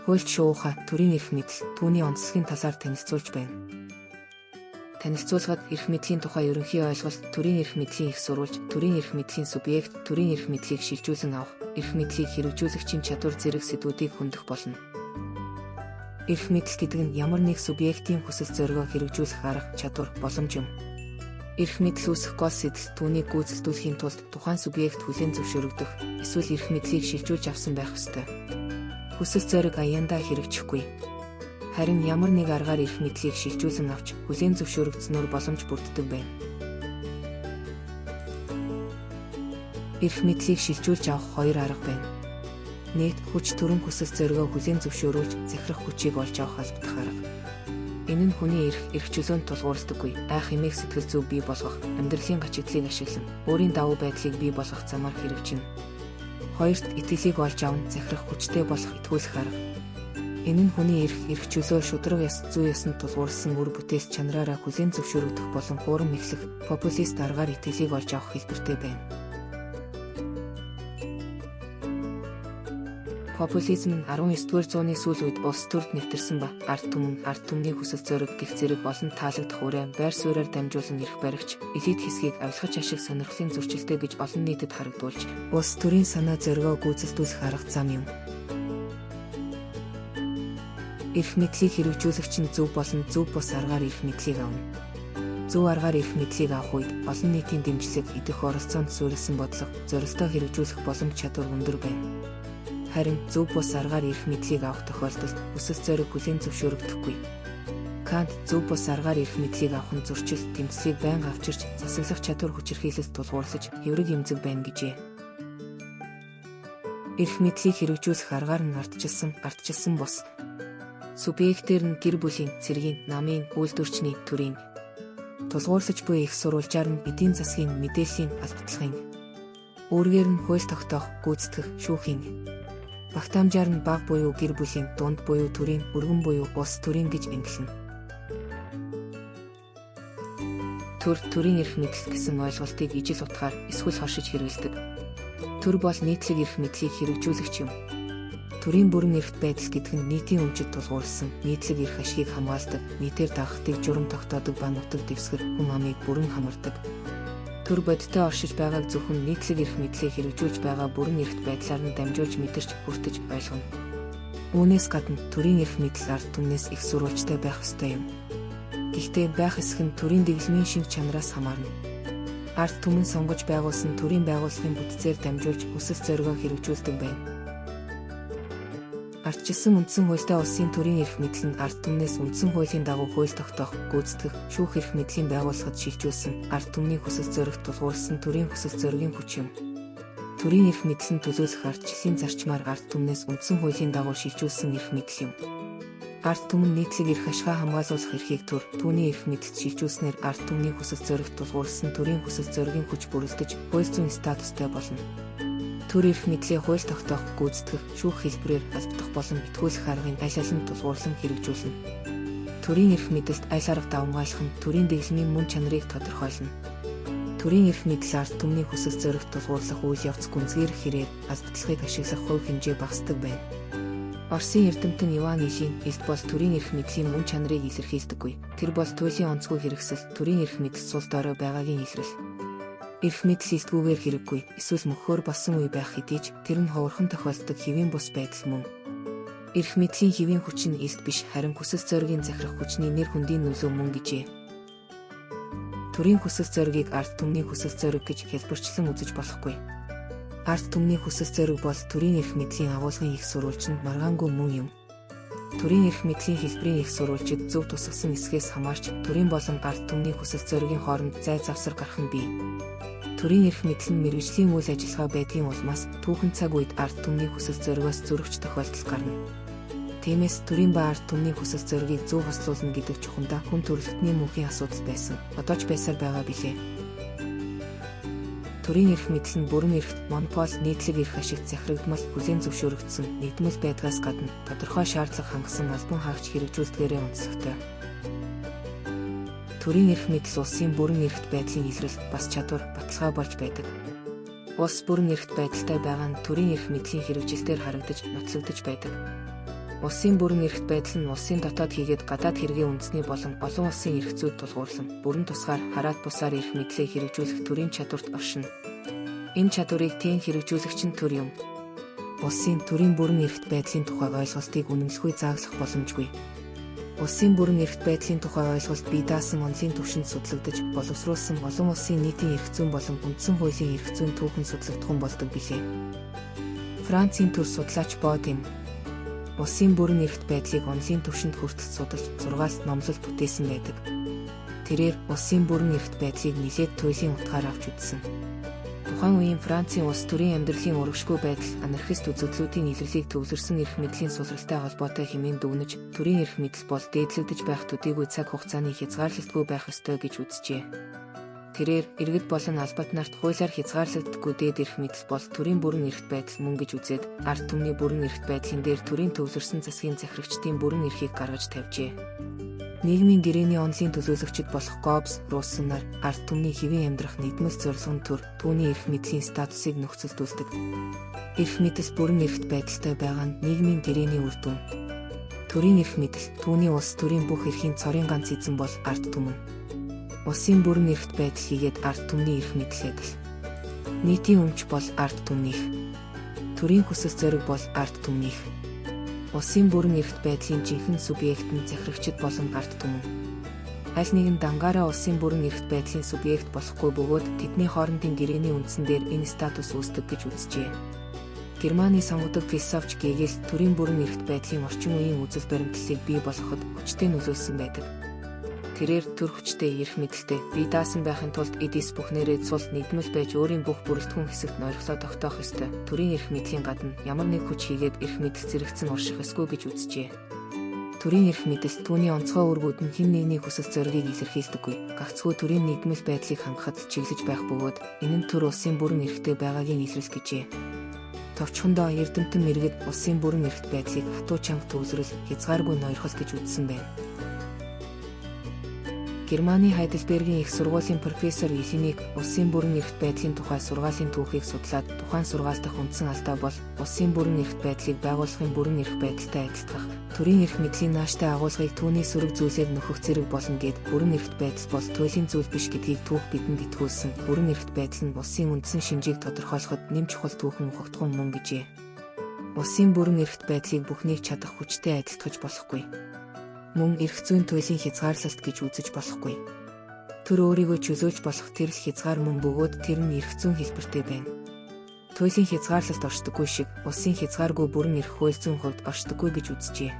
Хуульч шууха төрийн эрх мэдэл түүний онцлогийн талаар танилцуулж байна. Танилцуулгад эрх мэдлийн тухай ерөнхий ойлголт, төрийн эрх мэдлийн их сурвалж, төрийн эрх мэдлийн субъект, төрийн эрх мэдлийг шилжүүлэн авах, эрх мэдлийг хэрэгжүүлэгчийн чадвар зэрэг сэдвүүдийг хөндлөх болно. Эрх мэдэл гэдэг нь ямар нэг субъектийн хүсэл зорилгоо хэрэгжүүлэх арга, чадвар, боломж юм. Эрх мэдэл үүсэх гол сэдэл түүнийг гүйцэлдүүлэхийн тулд тухайн субъект хүлээн зөвшөөрөгдөх, эсвэл эрх мэдлийг шилжүүлж авсан байх ёстой. Хүсэл зориг аяндаа хэрэгжихгүй. Харин ямар нэг аргаар эрх мэдлийг шилжүүлэн авч хүлээн зөвшөөрөгдснөөр боломж бүрддэг байна. Эрх мэдлийг шилжүүлж авах хоёр арга байна. Нэг, хүч төрөн хүсэл зоригоо хүлээн зөвшөөрүүлж захирах хүчийг олж авах албадах арга. Энэ нь хүний эрх чөлөөнд тулгуурлагдаггүй, айх эмээх сэтгэл зүй бий болгох, амьдралын гачигдлыг ашиглан өөрийн давуу байдлыг бий болгох замаар хэрэгжинэ. Хоёрт, итгэлийг олж аван захирах хүчтэй болох итгүүлэх арга. Энэ нь хүний эрх чөлөө шударга ёс зүй ёсонд тулгуурласан үр бүтээс чанараараа хүлээн зөвшөөрөгдөх болон хуурам эхлэх популист аргаар итгэлийг олж авах хэлбэртэй байна. Популизм нь 19-р зууны сүүл үед улс төрд нэвтэрсэн ба ард түмний хүсэл зориг гэх зэрэг олон таалагдах урай, байр сууриаар дамжуулан эрх баригч, элит хэсгийг авилгаж ашиг сонирхлын зөрчилтэй гэж олон нийтэд харагдуулж, улс төрийн санаа зоригоо гүйцэлдүүлэх арга зам юм. Эрх мэдлийг хэрэгжүүлэгч нь зөв болон зөв бус аргаар эрх мэдлийг авна. Зөв аргаар эрх мэдлийг авах үед олон нийтийн дэмжлэг, идэх оролцоонд суурилсан бодлого, зорилтоо хэрэгжүүлэх боломж чадвар өндөр байна. Харин зөв бус аргаар эрх мэдлийг авах тохиолдолд хүсэл зориг хүлээн зөвшөөрөгдөхгүй. Кант зөв бус аргаар эрх мэдлийг авах нь зурчил, тэмцлийг байнга авчирч, засаглах чадвар хүчирхийлэлд тулгуурлаж, хэврэг эмзэг байна гэжээ. Эрх мэдлийг хэрэгжүүлэх аргаар нь ардчилсан бус. Субъектээр нь гэр бүлийн, цэргийн, намын, үйлдвэрчний, төрийн тулгуурлаж буй их сурвалжаар нь эдийн засгийн, мэдээллийн, алдагдлахын үүргээр нь хууль тогтоох, гүйцэтгэх, шүүхийн багтаамжаар нь бага буюу гэр бүлийн, дунд буюу төрийн, өргөн буюу улс төрийн гэж ангилна. Төрийн эрх мэдэл гэсэн ойлголтыг ижил утгаар эсвэл хоршиж хэрэглэдэг. Төр бол нийтлэг эрх мэдлийг хэрэгжүүлэгч юм. Төрийн бүрэн эрхт байдал гэдэг нь нийтийн өмчөд тулгуурласан, нийтлэг эрх ашгийг хамгаалдаг, нийтээр дагахтыг журам тогтоодог ба нутаг дэвсгэр хүн амыг бүрэн хамардаг. Төр бодиттой оршиж байгааг зөвхөн нийтлэг эрх мэдлийг хэрэгжүүлж байгаа бүрэн эрхт байдлаар нь дамжуулж мэдэрч хүртэж ойлгоно. Үүнээс гадна төрийн эрх мэдэл ард түмнээс их сурвалжтай байх ёстой юм. Гэхдээ байх эсэх нь төрийн дэглэмийн шинж чанараас хамаарна. Ард түмэн сонгож байгуулсан төрийн байгууллагын бүтцээр дамжуулж хүсэл зоригоо хэрэгжүүлдэг байна. Ардчилсан үндсэн хуультай улсын төрийн эрх мэдэл нь ард түмнээс үндсэн хуулийн дагуу хууль тогтоох, гүйцэтгэх, шүүх эрх мэдлийн байгууллагад шилжүүлсэн, ард түмний хүсэл зоригт тулгуурласан төрийн хүсэл зоригийн хүч юм. Төрийн эрх мэдэл нь төлөөлөх ардчилсан зарчмаар ард түмнээс үндсэн хуулийн дагуу шилжүүлсэн эрх мэдэл юм. Ард түмэн нийтлэг эрх ашгаа хамгаалуулах эрхийг түүний эрх мэдэлд шилжүүлснээр ард түмний хүсэл зоригт тулгуурласан төрийн хүсэл зоригийн хүч бүрэлдэж, хууль зүйн статустай болно. Төр эрх мэдлээ хууль тогтоох, гүйцэтгэх, шүүх хэлбэрээр албадах болон итгүүлэх аргыг аль алин тулгуурлан хэрэгжүүлнэ. Төрийн эрх мэдэлд аль арга давмгаалах нь төрийн дэглэмийн мөн чанарыг тодорхойлно. Төрийн эрх мэдэл ард түмний хүсэл зоригт тулгуурлах үйл явц гүнзгийрэх хэрээр алдагдлахыг ашиглах хувь хэмжээ багасдаг байна. Оросын эрдэмтэн Иван Ильин элд бол төрийн эрх мэдлийн мөн чанарыг илэрхийлдэггүй. Тэр бол туйлын онцгүй хэрэгсэл, төрийн эрх мэдэл сул дорой байгаагийн илрэл. Эрх мэдэл илтгүүгээр хэрэггүй, эсвэл мөхөөр болсон үе байх хэдий ч тэр нь ховорхон тохиолддог хэвийн бус байдал мөн. Эрх мэдлийн хэвийн хүч нь илт биш, харин хүсэл зоригийн захирах хүчний нэр хүндийн нөлөө мөн гэжээ. Төрийн хүсэл зоригийг ард түмний хүсэл зориг гэж хэлбэрчлэн үзэж болохгүй. Ард түмний хүсэл зориг бол төрийн эрх мэдлийн агуулгын их сурвалж нь маргаангүй мөн юм. Төрийн эрх мэдлийн хэлбэрийн их сурвалжид зөв тусгасан эсгээс хамаарч төрийн болон ард түмний хүсэл зоригийн хооронд зай завсар гарах нь бий. Төрийн эрх мэдэл нь мэргэжлийн үйл ажиллагаа байдгийн улмаас түүхэн цаг үед ард түмний хүсэл зоригоос зөрөгч тохиолдол гарна. Тиймээс төрийн ба ард түмний хүсэл зоригийг зөв хослуулна гэдэг чухамдаа хүн төрөлхтний мөнхийн асуудал байсан. Одоо ч байсаар байгаа билээ. Төрийн эрх мэдэл нь бүрэн эрхт монопол, нийтлэг эрх ашигт захирагдмал хүлээн зөвшөөрөгдсөн нийгмэл байдгаас гадна тодорхой шаардлага хангасан албан хаагч хэрэгжүүлдгээрээ онцлогтой. Төрийн эрх мэдэл улсын бүрэн эрхт байдлын илрэл, бас чадвар, баталгаа болж байдаг. Улс бүрэн эрхт байдалтай байгаа нь төрийн эрх мэдлийн хэрэгжилтээр харагдаж, нотлогдож байдаг. Улсын бүрэн эрхт байдал нь улсын дотоод хийгээд гадаад хэргийн үндэсний болон олон улсын эрх зүйд тулгуурлан бүрэн тусгаар хараад бусаар эрх мэдлээ хэрэгжүүлэх төрийн чадварт оршино. Энэ чадварыг тийм хэрэгжүүлэгч нь төр юм. Улсын төрийн бүрэн эрхт байдлын тухай ойлголтыг үнэмлэхгүй зааглах боломжгүй. Улсын бүрэн эрхт байдлын тухай ойлголт бие даасан онцлог түвшинд судлагдаж, боловсруулсан олон улсын нийтийн эрх зүйн болон үндсэн хуулийн эрх зүйн түүхэн судлагдах болдог билээ. Францын төр судлаач Бодим улсын бүрэн эрхт байдлыг онцлог түвшинд хүртэл судалж, 6-аас номлол бүтээсэн байдаг. Тэрээр улсын бүрэн эрхт байдлыг нэлээд туйлын утгаар авч үзсэн. Тухайн үеийн Францын улс төрийн амьдралын урагшгүй байдал, анархист үзэгдлүүдийн илэрлийг төвлөрсөн эрх мэдлийн сулралтай холбоотой хэмээн дүгнэж, төрийн эрх мэдэл бол дээдлэгдэж байх төдийгүй цаг хугацааны хязгаарлалтгүй байх ёстой гэж үзжээ. Тэрээр иргэд болон албат нарт хуулиар хязгаарлагддаггүй дээд эрх мэдэл бол төрийн бүрэн эрхт байдал мөн гэж үзээд, ард түмний бүрэн эрхт байдлын дээр төрийн төвлөрсөн засгийн захирагчдын бүрэн эрхийг гаргаж тавьжээ. Нийгмийн гэрээний онолын төлөөлөгчд болох Гоббс, Руссо нар ард түмний хэвийн амьдрах нийгмэл зорилго нь төр, түүний эрх мэдлийн статусыг нөхцөлдүүлдэг. Эрх мэдэл бүрэн эрхт байдалтай байгаа нь нийгмийн гэрээний үр дүн. Төрийн эрх мэдэл, түүний улс төрийн бүх эрхийн цорын ганц эзэн бол ард түмэн. Улсын бүрэн эрхт байдал хийгээд ард түмний эрх мэдэл адил. Нийтийн өмч бол ард түмнийх. Төрийн хүсэл зориг бол ард түмнийх. Улсын бүрэн эрхт байдлын жинхэнэ субъект нь захирагчид болон ард түмэн. Аль нэгэн дангаараа улсын бүрэн эрхт байдлын субъект болохгүй бөгөөд тэдний хоорондын гэрээний үндсэн дээр энэ статус үүсдэг гэж үзжээ. Германы сонгодог философч Гегель төрийн бүрэн эрхт байдлын орчин үеийн үзэл баримтлалыг бий болгоход хүчтэй нөлөөлсөн байдаг. Тэрээр төр хүчтэй эрх мэдэлтэй бие даасан байхын тулд эдис бүхнээрээ цул нэгдмэл байж өөрийн бүх бүрэлдэхүүн хэсэгт ноёрхлоо тогтоох ёстой. Төрийн эрх мэдлийн гадна ямар нэг хүч хийгээд эрх мэдэл зэрэгцэн орших ёсгүй гэж үзжээ. Төрийн эрх мэдэл түүний онцгой үүргүүд нь хэн нэгний хүсэл зоригийг илэрхийлдэггүй. Гагцхүү төрийн нэгдмэл байдлыг хангахад чиглэж байх бөгөөд энэ нь төр улсын бүрэн эрхтэй байгаагийн илрэл гэжээ. Товчхондоо эрдэмтэн мэргэд улсын бүрэн эрхт байдлыг хатуу чанга төвлөрөл, хязгааргүй ноёрхол гэж үзсэн байна. Германы Хайдельбергийн их сургуулийн профессор Ильиник улсын бүрэн эрхт байдлын тухай сургаалын түүхийг судлаад тухайн сургаал дахь үндсэн алдаа бол улсын бүрэн эрхт байдлыг байгуулахын бүрэн эрх байдалтай адилтгах, төрийн эрх мэдлийн нааштай агуулгыг түүний сөрөг зүйлээр нөхөх зэрэг болно гэд бүрэн эрхт байдал бол туйлын зүйл биш гэдгийг түүх бидэнд итгүүлсэн. Бүрэн эрхт байдал нь улсын үндсэн шинжийг тодорхойлоход нэм чухал түүхэн ухагдхан мөн гэжээ. Улсын бүрэн эрхт байдлыг бүхнийг чадах хүчтэй адилтгаж болохгүй. Мөн эрх зүйн туйлын хязгаарлалт гэж үзэж болохгүй. Төр өөрийгөө чөлөөлж болох тэрл хязгаар мөн бөгөөд тэр нь эрх зүйн хэлбэртэй байна. Туйлын хязгаарлалт оршдоггүй шиг улсын хязгааргүй бүрэн эрх хууль зүйн хувьд оршдоггүй гэж үзжээ.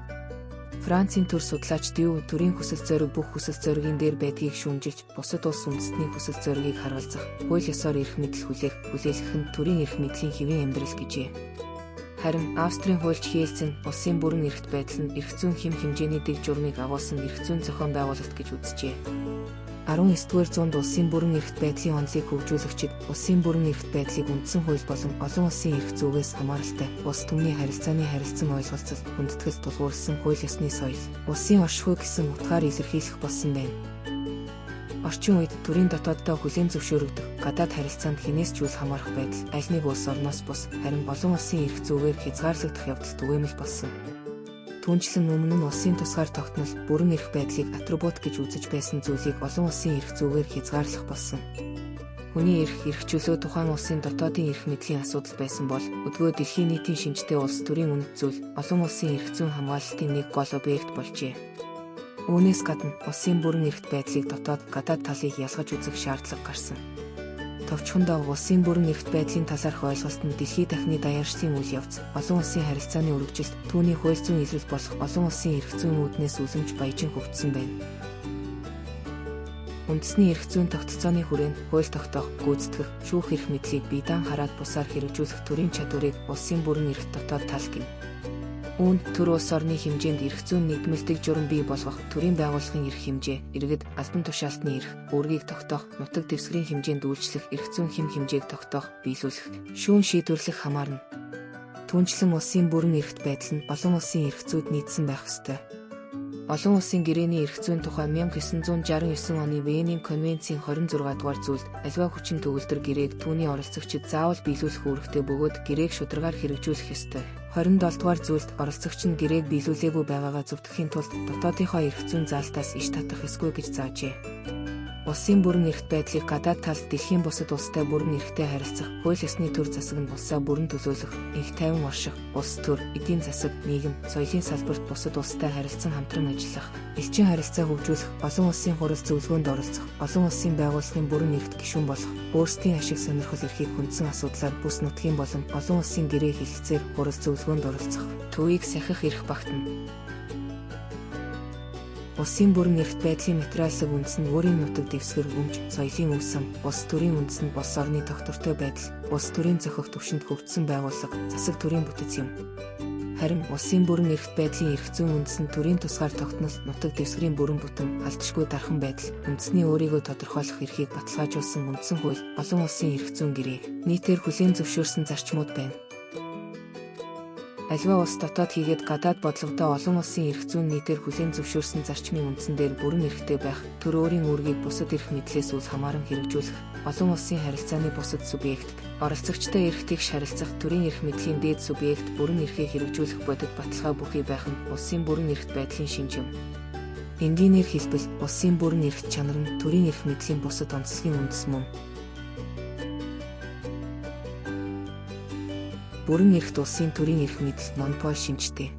Францын төр судлаач Дю төрийн хүсэл зориг бүх хүсэл зоригийн дээр байдгийг шүүмжилж, бусад улс үндэстний хүсэл зоригийг харгалзах, хууль ёсоор эрх мэдэл хүлээлгэх нь төрийн эрх мэдлийн хэвийн амьдрал гэжээ. Харин Австрийн хуульч Хельцен улсын бүрэн эрхт байдал нь эрх зүйн хэм хэмжээний дэг журмыг агуулсан эрх зүйн зохион байгуулалт гэж үзжээ. 19-р зуунд улсын бүрэн эрхт байдлын онолыг хөгжүүлэгчид улсын бүрэн эрхт байдлыг үндсэн хууль болон олон улсын эрх зүйгээс хамааралтай улс түмний харилцааны харилцан ойлголцол, хүндэтгэл тулгуурласан хууль ёсны соёл, улсын оршихуй гэсэн утгаар илэрхийлэх болсон байна. Орчин үед төрийн дотооддоо хүлээн зөвшөөрөгдөх гадаад харилцаанд хинээс ч үл хамаарах байдал аль нэг улс орноос бус харин олон улсын эрх зүйгээр хязгаарлагдах явдал түгээмэл болсон. Түүнчлэн өмнө нь улсын тусгаар тогтнол бүрэн эрх байдлыг атрибут гэж үзэж байсан зүйлийг олон улсын эрх зүйгээр хязгаарлах болсон. Хүний эрх чөлөө тухайн улсын дотоодын эрх мэдлийн асуудал байсан бол өдгөө дэлхийн нийтийн шинжтэй улс төрийн үнэт зүйл олон улсын эрх зүйн хамгаалалтын нэг гол объект болжээ. Үүнээс гадна улсын бүрэн эрхт байдлыг дотоод гадаад талыг ялгаж үзэх шаардлага гарсан. Товчхондоо улсын бүрэн эрхт байдлын талаарх ойлголт нь дэлхийд дахны даяаршлын үйл явц, олон улсын харилцааны үргэлжилт, түүний хууль зүйн илрэл болох олон улсын эрх зүйн үүднээс үзэмж баяжин хөгжсөн байна. Үндэсний эрх зүйн тогтолцооны хүрээнд хууль тогтоох, гүйцэтгэх, шүүх эрх мэдлийг биедан хараад бусаар хэрэгжүүлэх төрийн чадварыг улсын бүрэн эрхт дотоод тал гэнэ. Үүнд төр улс орны хэмжээнд эрх зүйн нийгмэлдэг журам бий болгох, төрийн байгууллагын эрх хэмжээ, иргэд албан тушаалтны эрх, үүргийг тогтоох, нутаг дэвсгэрийн хэмжээнд үйлчлэх, эрх зүйн хэм хэмжээг тогтоох, биелүүлэх, шүүн шийдвэрлэх хамаарна. Түүнчлэн улсын бүрэн эрхт байдал нь олон улсын эрх зүйд нийцсэн байх ёстой. Олон улсын гэрээний эрх зүйн тухай 1969 оны Венийн конвенцийн 26 дугаар зүйлд аливаа хүчин төгөлдөр гэрээг түүний оролцогчид заавал биелүүлэх үүрэгтэй бөгөөд гэрээг шударгаар хэрэгжүүлэх ёстой. 27 дугаар зүйлд оролцогч нь гэрээг биелүүлээгүй байгаагаа зөвтгөхийн тулд дотоодынхоо эрх зүйн заалтаас иш татах ёсгүй гэж заажээ. Улсын бүрэн эрхт байдлыг гадаад талд дэлхийн бусад улстай бүрэн эрхтэй харилцах, хууль ёсны төр засаг нь улсаа бүрэн төлөөлөх, их тайван орших, улс төр, эдийн засаг, нийгэм, соёлын салбарт бусад улстай харилцан хамтран ажиллах, элчин харилцаа хөгжүүлэх, олон улсын хурал зөвлөгөөнд оролцох, олон улсын байгууллагын бүрэн эрхт гишүүн болох, өөрсдийн ашиг сонирхол эрхийг хүндсэн асуудлаар бүс нутгийн болон олон улсын гэрээ хэлэлцээр хурал зөвлөгөөнд оролцох, төвийг сахих эрх багтана. Улсын бүрэн эрхт байдлын материалсаг үндэс нь өөрийн нутаг дэвсгэр өмч, соёлын үс ам, улс төрийн үндэс нь улс орны тогтвортой байдал, улс төрийн зохих түвшинд хөгжсөн байгууллага, засаг төрийн бүтэц юм. Харин улсын бүрэн эрхт байдлын эрх зүйн үндэс нь төрийн тусгаар тогтнол, нутаг дэвсгэрийн бүрэн бүтэн, алдашгүй дархан байдал, үндэсний өөрийгөө тодорхойлох эрхийг баталгаажуулсан үндсэн хууль, олон улсын эрх зүйн гэрээ, нийтээр хүлээн зөвшөөрсөн зарчмууд байна. Аливаа улс дотоод хийгээд гадаад бодлогодоо олон улсын эрх зүйн нийтээр хүлээн зөвшөөрсөн зарчмын үндсэн дээр бүрэн эрхтэй байх, төр өөрийн үүргийг бусад эрх мэдлээс үл хамааран хэрэгжүүлэх, олон улсын харилцааны бусад субъект, оролцогчтой эрх тэгш харилцах, төрийн эрх мэдлийн дээд субъект бүрэн эрхээ хэрэгжүүлэх бодит баталгаа бүхий байх нь улсын бүрэн эрхт байдлын шинж юм. Энгийнээр хэлбэл, улсын бүрэн эрхт чанар нь төрийн эрх мэдлийн бусад онцлогийн үндэс мөн. Бүрэн эрхт улсын төрийн эрх мэдэл монопол шинжтэй.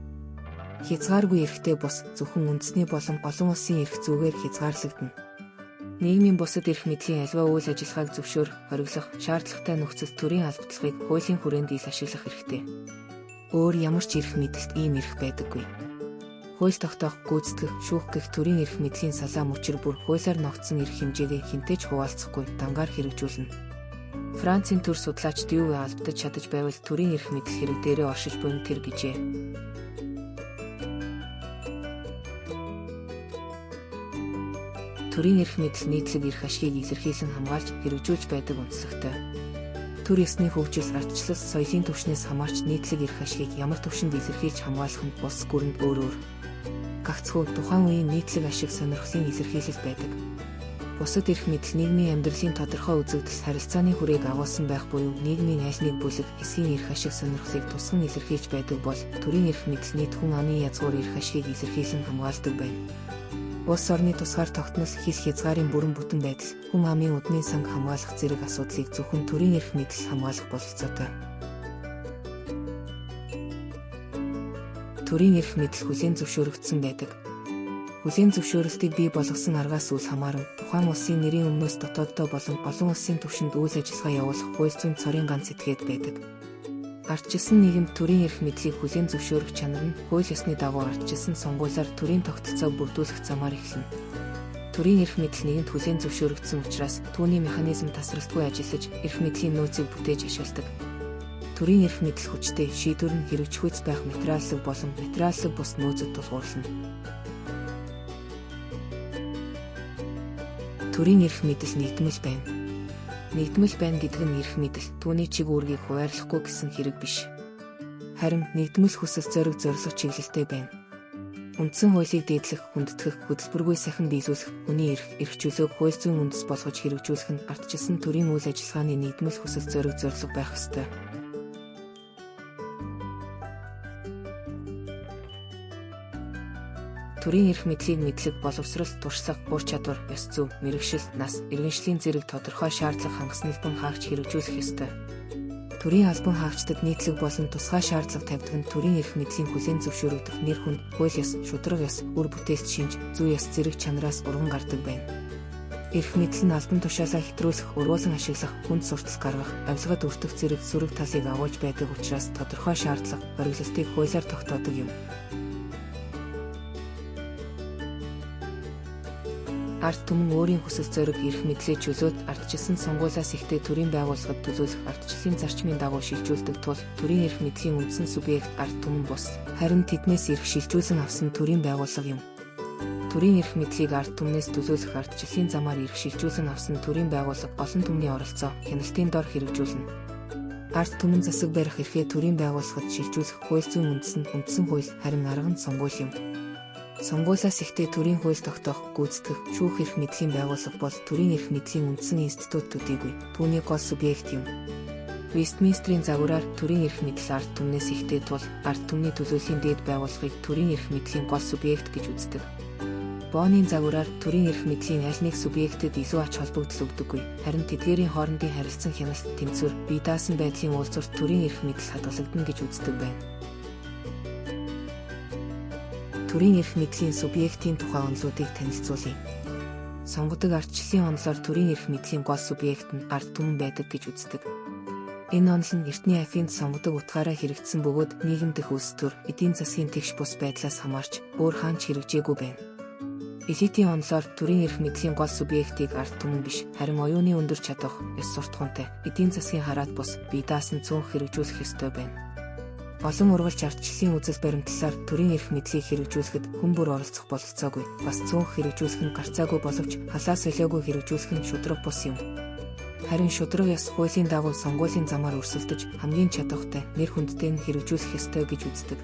Хязгааргүй эрхтэй бус зөвхөн үндэсний болон олон улсын эрх зүйгээр хязгаарлагдана. Нийгмийн бусад эрх мэдлийн аливаа үйл ажиллагааг зөвшөөрөх, хориглох, шаардлагатай нөхцөлд төрийн албатлагыг хуулийн хүрээнд ил ашиглах хэрэгтэй. Өөр ямар ч эрх мэдэлд ийм эрх байдаггүй. Хууль тогтоох, гүйцэтгэх, шүүх гэх төрийн эрх мэдлийн салаа мөчир бүр хуулиар ногдсон эрх хэмжээгээ хинтээж хуваалцахгүй дангаар хэрэгжүүлнэ. Францын төр судлаач Дюве алдаж чадаж байвал төрийн эрх мэдэл хэрэг дээрээ оршиж буйн тэр гэжээ. Төрийн эрх мэдэл нийтлэг эрх ашгийг илэрхийлэн хамгаалж хэрэгжүүлж байдаг онцлогтой. Төр ёсны хөгжил, ардчлал, соёлын түвшнээс хамаарч нийтлэг эрх ашгийг ямар түвшинд илэрхийлж хамгаалах нь улс гүрэнд өөр өөр. Гагцхүү тухайн үеийн нийтлэг ашиг сонирхлын илэрхийлэл байдаг. Бусад эрх мэдэл нийгмийн амьдралын тодорхой үзэгдэл, харилцааны хүрээг агуулсан байх буюу нийгмийн аль нэг бүлэг хэсгийн эрх ашиг сонирхлыг тусган илэрхийлж байдаг бол төрийн эрх мэдэл нийт хүн амын язгуур эрх ашгийг илэрхийлэн хамгаалдаг байна. Улс орны тусгаар тогтнол, хил хязгаарын бүрэн бүтэн байдал, хүн амын удмын санг хамгаалах зэрэг асуудлыг зөвхөн төрийн эрх мэдэл хамгаалах бололцоотой. Төрийн эрх мэдэл хүлээн зөвшөөрөгдсөн байдаг. Хүлээн зөвшөөрөлтийг бий болгосон аргаас үл хамааран тухайн улсын нэрийн өмнөөс дотооддоо болон олон улсын түвшинд үйл ажиллагаа явуулах хууль зүйн цорын ганц этгээд байдаг. Ардчилсан нийгэмд төрийн эрх мэдлийг хүлээн зөвшөөрөх чанар нь хууль ёсны дагуу ардчилсан сонгуулиар төрийн тогтолцоог бүрдүүлэх замаар эхэлнэ. Төрийн эрх мэдэл нэгэнд хүлээн зөвшөөрөгдсөн учраас түүний механизм тасралтгүй ажиллаж эрх мэдлийн нөөцийг бүтээж ашигладаг. Төрийн эрх мэдэл хүчтэй, шийдвэр нь хэрэгжихүйц байх материаллаг болон материаллаг бус нөөцөд тулгуурлана. Төрийн эрх мэдэл нийтмэл байна. Нийтмэл байна гэдэг нь эрх мэдэл, түүний чиг үүргийг хуваарлахгүй гэсэн хэрэг биш. Харин нийтмэл хүсэл зориг зорилго чиглэлтэй байна. Үндсэн хуулийг дээдлэх, хүндэтгэх, хөтөлбөргүй сахин биелүүлэх, хүний эрх чөлөөг хууль зүйн үндэс болгож хэрэгжүүлэх нь ардчилсан төрийн үйл ажиллагааны нийтмэл хүсэл зориг зорилго байх ёстой. Төрийн эрх мэдлийг мэдлэг, боловсрол, туршлага, ур чадвар, ёс зүй, мэргэшил, нас, иргэншлийн зэрэг тодорхой шаардлага хангасналбан хаагч хэрэгжүүлэх ёстой. Төрийн албан хаагчдад нийтлэг болон тусгай шаардлага тавьдаг нь төрийн эрх мэдлийн хүлээн зөвшөөрөгдөх нэр хүнд, хууль ёс, шударга ёс, үр бүтээлт шинж, зүй ёс зэрэг чанараас урган гардаг байна. Эрх мэдэл нь албан тушаалаа хэтрүүлэх, ургуулсан ашиглах, хүнд суртал гаргах, авилгад өртөх зэрэг сөрөг талыг агуулж байдаг учраас тодорхой шаардлага, хориглолтыг хуулиар тогтоодог юм. Ард түмэн өөрийн хүсэл зориг эрх мэдлээ чөлөөт ардчилсан сонгуулиас ихтэй төрийн байгууллагад төлөөлөх ардчлалын зарчмын дагуу шилжүүлдэг тул төрийн эрх мэдлийн үндсэн субъект ард түмэн бус. Харин тэднээс эрх шилжүүлэн авсан төрийн байгууллага юм. Төрийн эрх мэдлийг ард түмнээс төлөөлөх ардчлалын замаар эрх шилжүүлэн авсан төрийн байгууллага олон түмний оролцоо, хяналтын дор хэрэгжүүлнэ. Ард түмэн засаг барих эрхээ төрийн байгууллагад шилжүүлэх хууль зүйн үндэс нь үндсэн хууль, харин арга нь сонгуул юм. Сонгуулиас ихтэй төрийн хууль тогтоох, гүйцэтгэх, шүүх эрх мэдлийн байгууллага бол төрийн эрх мэдлийн үндсэн институтуудыг түүний гол субъект юм. Вестминстрийн загвараар төрийн эрх мэдэл ард түмнээс ихтэй тул ард түмний төлөөллийн дээд байгууллагыг төрийн эрх мэдлийн гол субъект гэж үздэг. Бонийн загвараар төрийн эрх мэдлийн аль нэг субъектэд илүү ач холбогдол өгдөггүй, харин тэдгээрийн хоорондын харилцан хяналт, тэнцвэр, бие даасан байдлын уулзалт төрийн эрх мэдэл хадгалагдана гэж үздэг байна. Төрийн эрх мэдлийн субъектийн тухай онолуудыг танилцуулъя. Сонгодог ардчлалын онолоор төрийн эрх мэдлийн гол субъект нь ард түмэн байдаг гэж үздэг. Энэ онол нь эртний Афинд сонгодог утгаараа хэрэгжсэн бөгөөд нийгэм дэх улс төр, эдийн засгийн тэгш бус байдлаас хамаарч өөр хаанч хэрэгжээгүй байна. Элитийн онолоор төрийн эрх мэдлийн гол субъектыг ард түмэн биш, харин оюуны өндөр чадах, ёс суртахуунтай, эдийн засгийн хараат бус, бие даасан цөөнх хэрэгжүүлэх ёстой байна. Олон урвалж ардчлалын үзэл баримтлалаар төрийн эрх мэдлийг хэрэгжүүлэхэд хүн бүр оролцох бололцоогүй, бас цөөнх хэрэгжүүлэх нь гарцаагүй боловч халаа солиогүй хэрэгжүүлэх нь шудраг бус юм. Харин шудраг ёс хуулийн дагуу сонгуулийн замаар өрсөлдөж хамгийн чадвартай, нэр хүндтэй нь хэрэгжүүлэх ёстой гэж үздэг.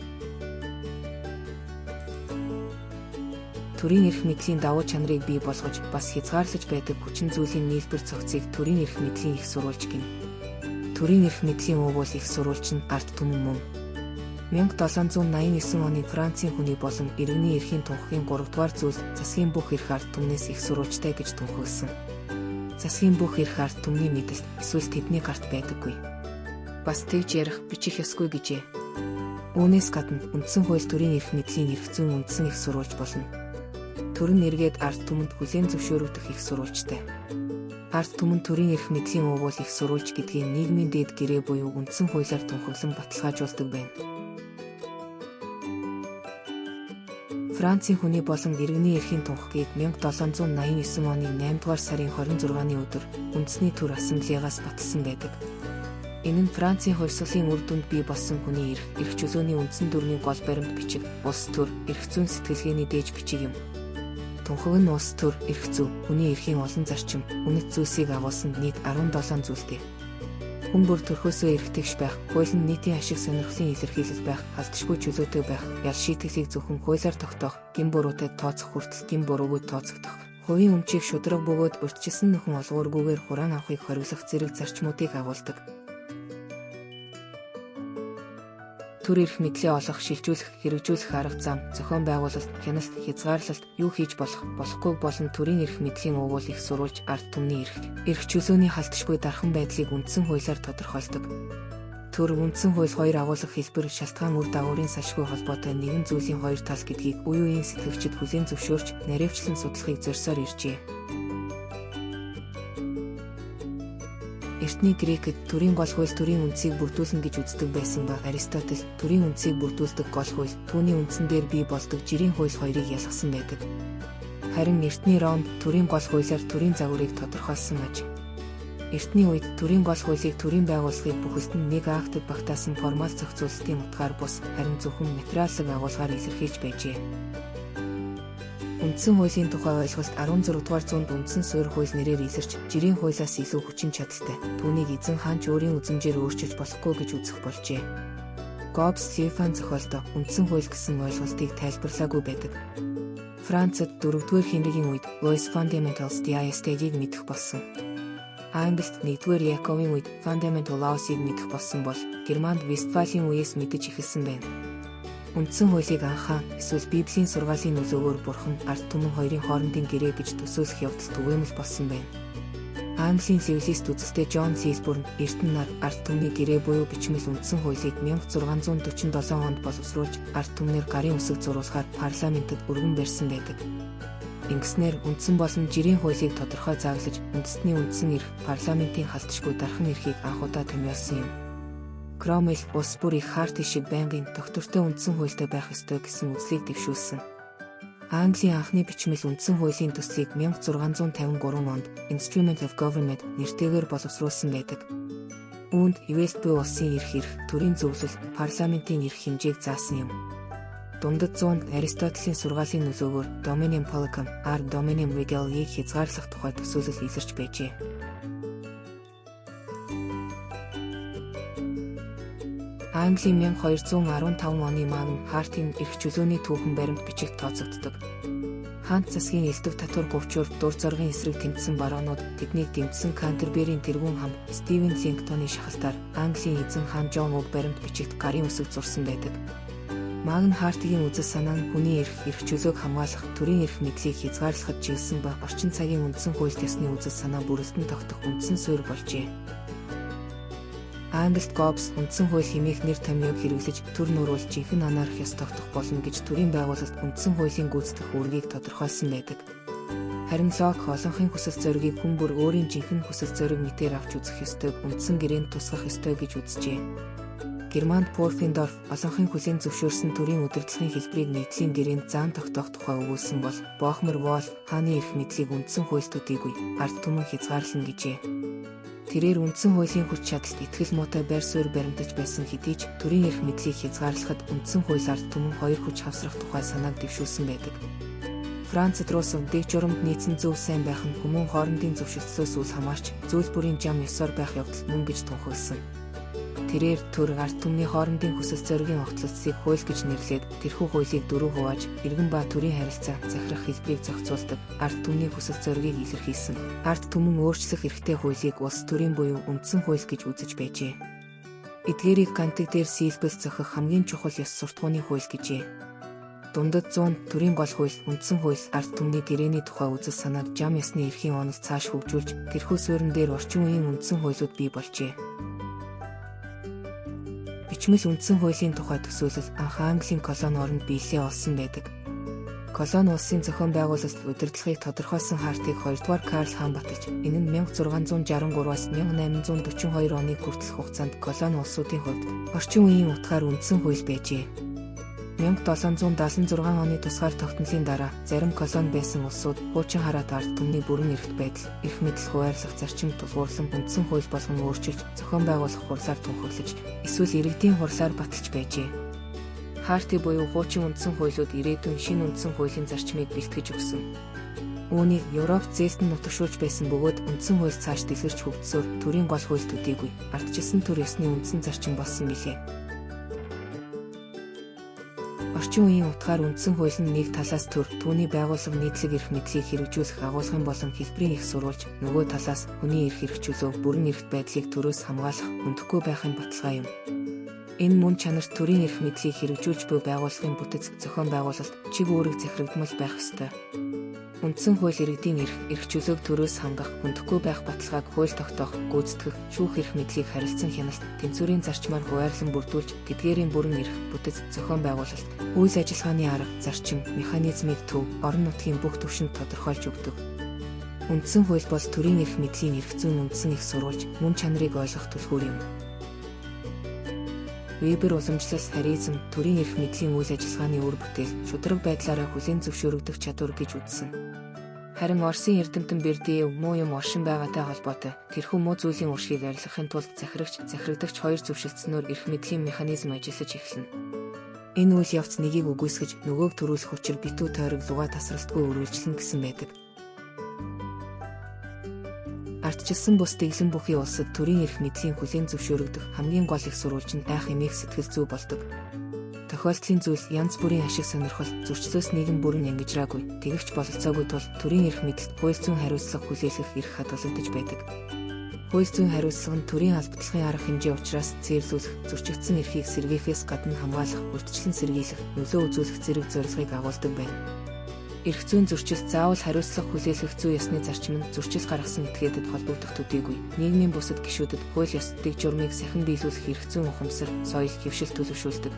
Төрийн эрх мэдлийн давуу чанарыг бий болгож бас хязгаарлаж байдаг хүчин зүйлийн нийлбэр цогцыг төрийн эрх мэдлийн их сурвалж гэнэ. Төрийн эрх мэдлийн угуул их сурвалж нь ард түмэн мөн. 1789 оны Францын хүний болон иргэний эрхийн тунхагийн 3 дугаар зүйл засгийн бүх эрх ард түмнээс их сурвалжтай гэж тунхагласан. Засгийн бүх эрх ард түмний мэдэлд эсвэл тэдний гарт байдаггүй. Бас тэгж ярих, бичих ёсгүй гэжээ. Үүнээс гадна үндсэн хууль төрийн эрх мэдлийн эрх зүйн үндсэн их сурвалж болно. Төрн эргээд ард түмэнд хүлээн зөвшөөрөгдөх их сурвалжтай. Ард түмэн төрийн эрх мэдлийн угуул их сурвалж гэдгийг нийгмийн дээд гэрээ буюу үндсэн хуулиар тунхаглан баталгаажуулдаг байна. Францын хүний болон иргэний эрхийн тунхагийг 1789 оны 8 дугаар сарын 26-ны өдөр үндэсний төр ассамблеягаас баталсан байдаг. Энэ нь Францын хувь сүлийн үр дүнд бий болсон хүний эрх чөлөөний үндсэн дүрмийн гол баримт бичиг, улс төр, эрх зүйн сэтгэлгээний дээж бичиг юм. Тунхаг нь улс төр, эрх зүй, хүний эрхийн олон зарчим, үнэт зүйлсийг агуулсан нийт 17 зүйлтэй. Хүн бүр төрхөөсөө эрхтэгш байх, хууль нь нийтийн ашиг сонирхлын илэрхийлэл байх, алдашгүй чөлөөтэй байх, ял шийтгэлийг зөвхөн хуулиар тогтоох, гин буруутай тооцох хүртэл гин буруугүй тооцогдох, хувийн өмчийг шудраг бөгөөд урьдчилсан нөхөн олгуургүйгээр хураан авахыг хориглох зэрэг зарчмуудыг агуулдаг. Төр эрх мэдлээ олох, шилжүүлэх, хэрэгжүүлэх арга зам, зохион байгуулалт, хяналт, хязгаарлалт, юу хийж болох, болохгүй болон төрийн эрх мэдлийн угуул их сурвалж ард түмний эрх чөлөөний халтшгүй дархан байдлыг үндсэн хуулиар тодорхойлдог. Төр үндсэн хууль хоёр агуулгах хэлбэр шалтгаан үр дагаврын салшгүй холбоотой нэгэн зүйлийн хоёр тал гэдгийг үеийн сэтгэгчид хүлээн зөвшөөрч наривчлан судлахыг зорьсоор иржээ. Эртний Грекэд төрийн гол хууль төрийн үндсийг бүрдүүлнэ гэж үздэг байсан ба Аристотель төрийн үндсийг бүрдүүлдэг гол хууль түүний үндсэн дээр бий болдог жирийн хууль хоёрыг ялгасан байдаг. Харин эртний Ромд төрийн гол хуулиар төрийн загварыг тодорхойлсон аж. Эртний үед төрийн гол хуулийг төрийн байгууллагыг бүхэлд нь нэг актэд багтаасан формал зохицуулалтын утгаар бус харин зөвхөн материаллык агуулгаар илэрхийлж байжээ. Үндсэн хуулийн тухай ойлголт 16 дугаар зуунд үндсэн суурь хууль нэрээр илэрч жирийн хуулиас илүү хүчин чадалтай. Түүнийг эзэн хаан ч өөрийн үзмжээр өөрчилж болохгүй гэж үзэх болжээ. Гоббс Стефан зохиолдоо үндсэн хууль гэсэн ойлголтыг тайлбарлаагүй байдаг. Францад 4-р Хенригийн үед Lois Fundamentals d'Estadийг мэдэх болсон. Англид 1-р Яковын үед Fundamental Laws-ыг мэдэх болсон бол Германд Вестфалийн үеэс мэдэж эхэлсэн байна. Үндсэн хуулийг анхаа эсвэл Библийн сургаалын нөлөөгөөр бурхан ард түмэн хоёрын хоорондын гэрээ гэж төсөөлөх явдал түгээмэл болсон байна. Английн цивилист үзэлтэй Джон Силбурн Эрдэнэ нар ард түмний гэрээ буюу бичмэл үндсэн хуулийг 1647 онд боловсруулж ард түмнэр гарын үсэг зурулахаар парламентэд өргөн барьсан байдаг. Ингэснээр үндсэн болон жирийн хуулийг тодорхой зааглаж үндэстний үндсэн эрх парламентын халтшгүй дархан эрхийг анх удаа томьёолсон юм. Кромвель улс бүр их харт шиг байнгын доктортой үндсэн хуультай байх ёстой гэсэн үзлийг дэвшүүлсэн. Английн анхны бичмэл үндсэн хуулийн төслийг 1653 онд Instrument of Government нэртэйгээр боловсруулсан байдаг. Үүнд Европ буй улсын эрх, төрийн зөвлөл, парламентын эрх хэмжээг заасан юм. Дундад 100-д Аристотелийн сургаалын нөлөөгөөр Dominium Publicum, Dominium Regale-ийг хязгаарлах тухай төсөөлөл илэрч байжээ. Английн 1215 оны Магна Хартын эрх чөлөөний түүхэн баримт бичигт тооцогддог. Хаант засгийн элдв татвар говьчуур дур зоргийн эсрэг тэмцсэн бароонууд тэднийг дэмжсэн Кантерберийн тэргүүн хам Стивен Сингтоны шахалтаар Английн эзэн хаан Жон уг баримт бичигт гарын үсэг зурсан байдаг. Магна Хартын үзэл санаа нь хүний эрх чөлөөг хамгаалах, төрийн эрх мэдлийг хязгаарлахад чиглэсэн ба орчин цагийн үндсэн хуульд ёсны үзэл санаа бүрэлдэн тогтох үндсэн суурь болжээ. Англид Гоббс үндсэн хууль хэмээх нэр томьёог хэрэглэж төр нуруулж жинхэнэ анархи ёс тогтох болно гэж төрийн байгуулалт үндсэн хуулийн гүйцэтгэх үүргийг тодорхойлсон байдаг. Харин Лок олонхын хүсэл зоригийг хүн бүр өөрийн жинхэнэ хүсэл зориг мэтээр авч үзэх ёстойг үндсэн гэрээнд тусгах ёстой гэж үзжээ. Германд Пурффендорф олонхын хүлээн зөвшөөрсөн төрийн удирдлагын хэлбэрийг нийтлийн гэрээнд заан тогтоох тухай өгүүлсэн бол Бохмер Волл хааны эрх мэдлийг үндсэн хуульд төдийгүй ард түмэн хязгаарлана гэжээ. Тэрээр үндсэн хуулийн хүч чадалд итгэл муутай байр суурь баримтаж байсан хэдий ч төрийн эрх мэдлийг хязгаарлахад үндсэн хууль ард түмэн хоёр хүч хавсрах тухай санааг дэвшүүлсэн байдаг. Францад Русов дэг журамд нийцэн зөв сайн байх нь хүмүүн хоорондын зөвшөлтсөөс үл хамаарч зөвлбөрийн зам ёсоор байх явдал мөн гэж тунхагласан. Тэрээр төр ард түмний хоорондын хүсэл зоригийн огтлолцыг хууль гэж нэрлээд тэрхүү хуулийг дөрөв хувааж иргэн ба төрийн харилцаа захирах хэлбэрийг зохицуулдаг ард түмний хүсэл зоригийг илэрхийлсэн. Ард түмэн өөрчлөх эрхтэй хуулийг улс төрийн буюу үндсэн хууль гэж үзэж байжээ. Эдгээрийг Кантик дээр сийлбэл зохих хамгийн чухал ёс суртахууны хууль гэжээ. Дундад 100 төрийн гол хууль, үндсэн хууль ард түмний гэрээний тухай үзэл санааг зам ёсны эрхийн онол цааш хөгжүүлж тэрхүү суурин дээр орчин үеийн үндсэн хуулиуд бий болжээ. Бичмэл үндсэн хуулийн тухай төсөөлөл анх Английн колони оронд биелээ олсон байдаг. Колони улсын зохион байгуулалт удирдлагыг тодорхойлсон хартыг 2-р Карл хаан баталж, энэ нь 1663-аас 1842 оны хүртэлх хугацаанд колони улсуудын хувьд орчин үеийн утгаар үндсэн хууль байжээ. 1776 оны тусгаар тогтнолын дараа зарим колони байсан улсууд хуучин хараат ард түмний бүрэн эрхт байдал, эрх мэдэл хуваарлах зарчим тулгуурлан үндсэн хууль болгон өөрчилж, зохион байгуулах хурлаар тунхаглаж, эсвэл иргэдийн хурлаар баталж байжээ. Харти буюу хуучин үндсэн хуулиуд ирээдүйн шинэ үндсэн хуулийн зарчмыг бэлтгэж өгсөн. Үүнийг Европ зээлтэн нутагшуулж байсан бөгөөд үндсэн хууль цааш дэлгэрч хөгжсөөр төрийн гол хууль төдийгүй ардчилсан төр ёсны үндсэн зарчим болсон билээ. Орчин үеийн утгаар үндсэн хууль нь нэг талаас төр түүний байгууллага нийтлэг эрх мэдлийг хэрэгжүүлэх агуулгын болон хэлбэрийн их сурвалж, нөгөө талаас хүний эрх чөлөө бүрэн эрхт байдлыг төрөөс хамгаалах өндөхгүй байхын баталгаа юм. Энэ мөн чанарт төрийн эрх мэдлийг хэрэгжүүлж буй байгууллагын бүтэц, зохион байгуулалт, чиг үүрэг захирагдмал байх ёстой. Үндсэн хууль иргэдийн эрх чөлөөг төрөөс хангах, өндөхгүй байх баталгааг хууль тогтоох, гүйцэтгэх, шүүх эрх мэдлийг харилцан хяналт, тэнцвэрийн зарчмаар хуваарлан бүрдүүлж, тэдгээрийн бүрэн эрх, бүтэц, зохион байгуулалт, үйл ажиллагааны арга, зарчим, механизмыг төв, орон нутгийн бүх түвшинд тодорхойлж өгдөг. Үндсэн хууль бол төрийн эрх мэдлийн эрх зүйн үндсэн их сурвалж, мөн чанарыг ойлгох түлхүүр юм. Вебер уламжлал харизм, төрийн эрх мэдлийн үйл ажиллагааны үр бүтээл, шударга байдлаараа хүлээн зөвшөөрөгдөх чадвар гэж үзсэн. Харин Оросын эрдэмтэн Бердиев муу юм оршин байгаатай холбоотой тэрхүү муу зүйлийн уршгийг арилгахын тулд захирагдагч хоёр зөвшөлдсөнөөр эрх мэдлийн механизм ажиллаж эхэлнэ. Энэ үйл явц нэгийг үгүйсгэж нөгөөг төрүүлэх учир битүү тойрог луга тасралтгүй үргэлжлэнэ гэсэн байдаг. Ардчилсан бус дэглэн бүхий улсад төрийн эрх мэдлийн хүлээн зөвшөөрөгдөх хамгийн гол их сурвалж нь айх эмээх сэтгэл зүй болдог. Тохиолдлын зүйл янз бүрийн ашиг сонирхол, зөрчлөөс нийгэм бүрэн ангижраагүй, тэгвч бололцоогүй тул төрийн эрх мэдэлд хууль зүйн хариуцлага хүлээлгэх эрх хадгалагдаж байдаг. Хууль зүйн хариуцлага нь төрийн албадлагын арга хэмжээ учраас зээрлүүлэх, зөрчигдсөн эрхийг сэргээхээс гадна хамгаалах, урьдчилан сэргийлэх, нөлөө үзүүлэх зэрэг зорилгыг агуулдаг байна. Эрх зүйн зөрчил заавал хариуцлага хүлээлгэх зүй ёсны зарчим нь зөрчил гаргасан этгээдэд холбогдох төдийгүй нийгмийн бусад гишүүдэд хууль ёс дэг журмыг сахин биелүүлэх эрх зүйн ухамсар, соёл, хэвшил төлөвшүүлдэг.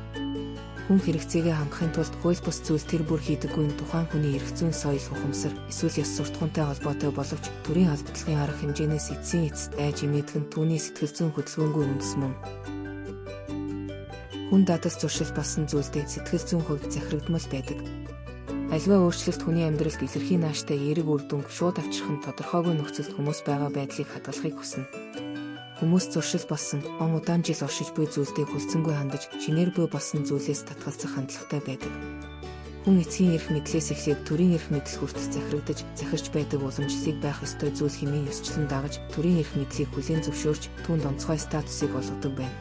Хүн хэрэгцээгээ хангахын тулд хууль бус зүйл тэр бүр хийдэггүй нь тухайн хүний эрх зүйн соёл ухамсар, эсвэл ёс суртахуунтай холбоотой боловч төрийн албадлагын арга хэмжээнээс эцсийн эцэст айж имэдэх нь түүний сэтгэл зүйн хөдөлгөөнгүй үндэс мөн. Хүн дадас зуршил болсон зүйлдээ сэтгэл зүйн хувьд захирагдмал байдаг. Аливаа өөрчлөлт хүний амьдралд илэрхий нааштай эерэг үр дүнг шууд авчрах нь тодорхойгүй нөхцөлд хүмүүс байгаа байдлыг хадгалахыг хүснэ. Хүмүүс зуршил болсон, он удаан жил оршиж буй зүйлдээ хүлцэнгүй хандаж, шинээр буй болсон зүйлээс татгалзах хандлагатай байдаг. Хүн эцгийн эрх мэдлээс эхлээд төрийн эрх мэдэл хүртэл захирагдаж, захирч байдаг уламжлалыг байх ёстой зүйл хэмээн ёсчлон дагаж, төрийн эрх мэдлийг хүлээн зөвшөөрч, түүнд онцгой статусыг олгодог байна.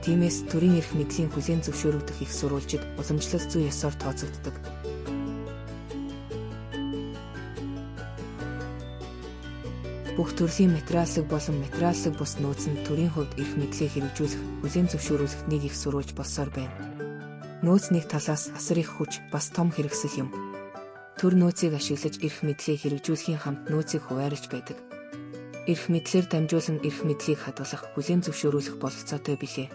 Тиймээс төрийн эрх мэдлийн хүлээн зөвшөөрөгдөх их сурвалжид уламжлал зүй ёсоор тооцогддог. Бүх төрлийн материаллык болон материаллык бус нөөц нь төрийн хувьд эрх мэдлийг хэрэгжүүлэх, хүлээн зөвшөөрүүлэх нэг их сурвалж болсоор байна. Нөөц нэг талаас асар их хүч, бас том хэрэгсэл юм. Төр нөөцийг ашиглаж эрх мэдлийг хэрэгжүүлэхийн хамт нөөцийг хуваарлаж байдаг. Эрх мэдлээр дамжуулан эрх мэдлийг хадгалах, хүлээн зөвшөөрүүлэх бололцоотой билээ.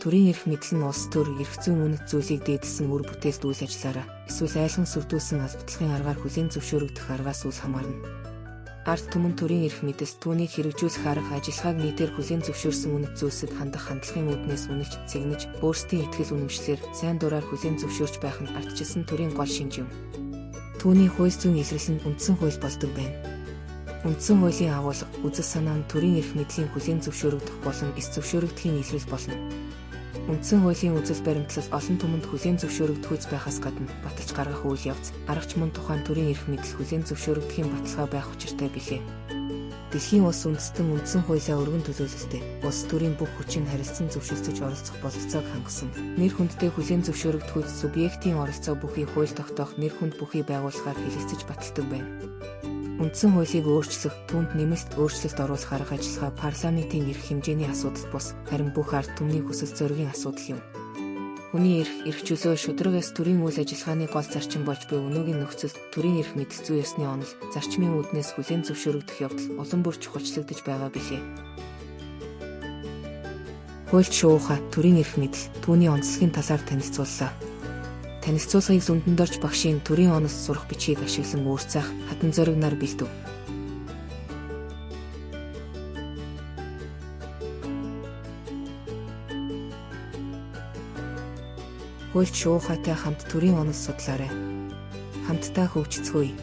Төрийн эрх мэдэл нь улс төр эрх зүйн үнэт зүйлийг дээдсэн үр бүтээлд үйл ажиллаараа эсвэл айлган сүрдүүлсэн албатлахын аргаар хүлээн зөвшөөрөгдөх аргаас үл хамаарна. Ард түмэн төрийн эрх мэдэлд түүнийг хэрэгжүүлэх арга ажиллагааг нийтээр хүлээн зөвшөөрсөн үнэт зүйлсэд хандах хандлагын үүднээс үнэлж, цэгнэж, өөрсдийн итгэл үнэмшлэр сайн дураар хүлээн зөвшөөрч байх нь ардчилсан төрийн гол шинж юм. Түүний хууль зүйн илрэл нь үндсэн хууль болдог байна. Үндсэн хуулийн агуулга, үзэл санаа нь төрийн эрх мэдлийн хүлээн зөвшөөрөгдөх болон эс зөвшөөрөгдөхийн илрэл болно. Үндсэн хуулийн үзэл баримтлал олон түмэнд хүлээн зөвшөөрөгдөхүйц байхаас гадна баталж гаргах үйл явц, аргач мөн тухайн төрийн эрх мэдэл хүлээн зөвшөөрөгдөхийн баталгаа байх учиртай билээ. Дэлхийн улс үндэстэн үндсэн хуулиа өргөн төлөөлөлтөй, улс төрийн бүх хүчин харилцан зөвшөлдөж оролцох бололцоог хангасан. Нэр хүндтэй хүлээн зөвшөөрөгдөхүйц субъектийн оролцоо бүхий хууль тогтоох нэр хүнд бүхий байгууллагаар хэлэлцэж баталдаг байна. Үндсэн хуулийг өөрчлөх, түүнд нэмэлт өөрчлөлт оруулах арга ажиллагаа парламентын эрх хэмжээний асуудал бус, харин бүх ард түмний хүсэл зоригийн асуудал юм. Хүний эрх чөлөө шударгаас төрийн үйл ажиллагааны гол зарчим болж буй өнөөгийн нөхцөлд төрийн эрх мэдэл зүй ёсны онол, зарчмын үүднээс хүлээн зөвшөөрөгдөх явдал улам бүр чухалчлагдаж байгаа билээ. Хуульч шууха төрийн эрх мэдэл, түүний онцлогийн талаар танилцууллаа. Танилцуулгыг Сүндэндорж багшийн төрийн оноос сурах бичгийг ашиглан өөрцөөх хатан зориг нар бэлдэв. Хуульч шуухатай хамт төрийн оноос судлаарай. Хамтдаа хөгжицгөөе.